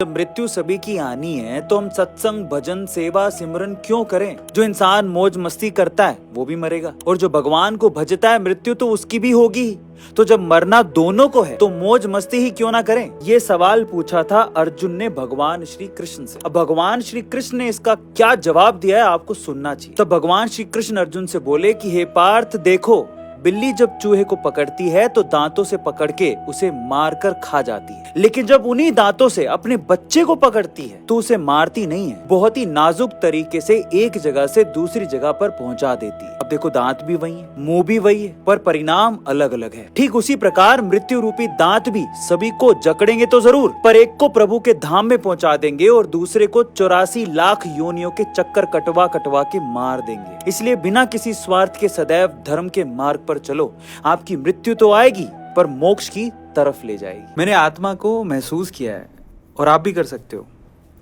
जब मृत्यु सभी की आनी है तो हम सत्संग, भजन, सेवा, सिमरन क्यों करें? जो इंसान मौज मस्ती करता है वो भी मरेगा, और जो भगवान को भजता है मृत्यु तो उसकी भी होगी ही। तो जब मरना दोनों को है तो मौज मस्ती ही क्यों ना करें? ये सवाल पूछा था अर्जुन ने भगवान श्री कृष्ण से। अब भगवान श्री कृष्ण ने इसका क्या जवाब दिया है आपको सुनना चाहिए। तब भगवान श्री कृष्ण अर्जुन से बोले कि हे पार्थ, देखो, बिल्ली जब चूहे को पकड़ती है तो दांतों से पकड़ के उसे मारकर खा जाती है, लेकिन जब उन्हीं दांतों से अपने बच्चे को पकड़ती है तो उसे मारती नहीं है, बहुत ही नाजुक तरीके से एक जगह से दूसरी जगह पर पहुंचा देती है। अब देखो, दांत भी वही है, मुंह भी वही है, पर परिणाम अलग अलग है। ठीक उसी प्रकार मृत्यु रूपी दांत भी सभी को जकड़ेंगे तो जरूर, पर एक को प्रभु के धाम में पहुंचा देंगे और दूसरे को 84 लाख योनियों के चक्कर कटवा कटवा के मार देंगे। इसलिए बिना किसी स्वार्थ के सदैव धर्म के मार्ग पर चलो। आपकी मृत्यु तो आएगी पर मोक्ष की तरफ ले जाएगी। मैंने आत्मा को महसूस किया है और आप भी कर सकते हो।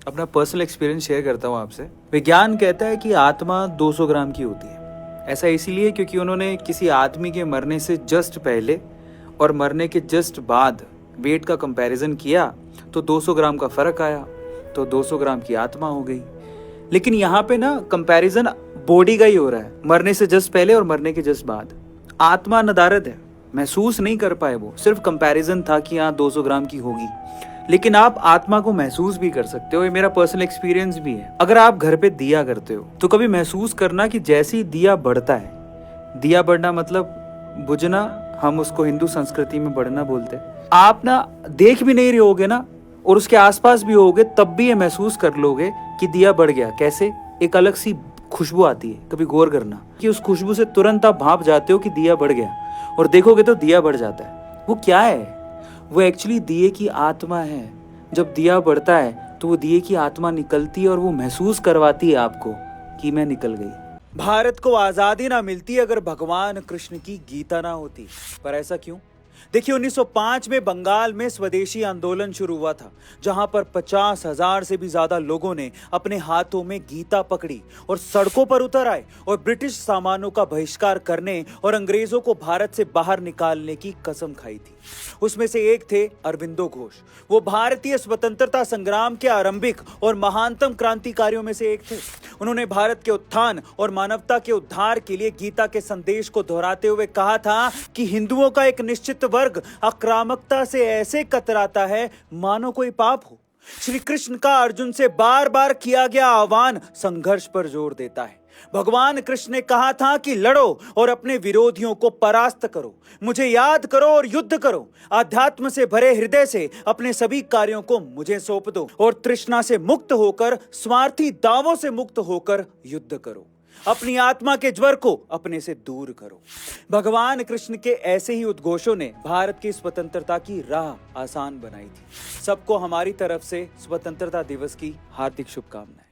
अपना पर्सनल एक्सपीरियंस शेयर करता हूँ आपसे। विज्ञान कहता है कि आत्मा 200 ग्राम की होती है। ऐसा इसीलिए क्योंकि उन्होंने किसी आदमी के मरने से जस्ट पहले और मरने के जस्ट बाद वेट का कंपैरिजन किया तो 200 ग्राम का फर्क आया, तो 200 ग्राम की आत्मा हो गई। लेकिन यहाँ पे ना कंपैरिजन बॉडी का ही हो रहा है, मरने से जस्ट पहले और मरने के जस्ट बाद। आत्मा नदारद है, महसूस नहीं कर पाए, वो सिर्फ कंपैरिजन था कि हाँ 200 ग्राम की होगी। लेकिन आप आत्मा को महसूस भी कर सकते हो। ये मेरा पर्सनल एक्सपीरियंस भी है। अगर आप घर पे दिया करते हो तो कभी महसूस करना कि जैसे ही दिया बढ़ता है, दिया बढ़ना मतलब बुझना, हम उसको हिंदू संस्कृति में बढ़ना बोलते हैं। आप ना देख भी नहीं रहे होगे ना और उसके आसपास भी होगे, तब भी ये महसूस कर लोगे कि दिया बढ़ गया। कैसे? एक अलग सी खुशबू आती है, कभी गौर करना कि उस खुशबू से तुरंत आप भाप जाते हो कि दिया बढ़ गया, और देखोगे तो दिया बढ़ जाता है। वो क्या है? वो एक्चुअली दिए की आत्मा है। जब दिया बढ़ता है तो वो दिए की आत्मा निकलती है और वो महसूस करवाती है आपको कि मैं निकल गई। भारत को आजादी ना मिलती अगर भगवान कृष्ण की गीता ना होती। पर ऐसा क्यों? देखिए, 1905 में बंगाल में स्वदेशी आंदोलन शुरू हुआ था, जहां पर 50,000 से भी ज्यादा लोगों ने अपने हाथों में गीता पकड़ी और सड़कों पर उतर आए और ब्रिटिश सामानों का बहिष्कार करने और अंग्रेजों को भारत से बाहर निकालने की कसम खाई थी। उसमें से एक थे अरविंदो घोष। वो भारतीय स्वतंत्रता संग्राम के आरंभिक और महानतम क्रांतिकारियों में से एक थे। उन्होंने भारत के उत्थान और मानवता के उद्धार के लिए गीता के संदेश को दोहराते हुए कहा था कि हिंदुओं का एक निश्चित वर्ग आक्रामकता से ऐसे कतराता है मानो कोई पाप हो। श्री कृष्ण का अर्जुन से बार बार किया गया आह्वान संघर्ष पर जोर देता है। भगवान कृष्ण ने कहा था कि लड़ो और अपने विरोधियों को परास्त करो, मुझे याद करो और युद्ध करो, आध्यात्म से भरे हृदय से अपने सभी कार्यों को मुझे सौंप दो और तृष्णा से मुक्त होकर, स्वार्थी दावों से मुक्त होकर युद्ध करो, अपनी आत्मा के ज्वर को अपने से दूर करो। भगवान कृष्ण के ऐसे ही उद्घोषों ने भारत की स्वतंत्रता की राह आसान बनाई थी। सबको हमारी तरफ से स्वतंत्रता दिवस की हार्दिक शुभकामनाएं।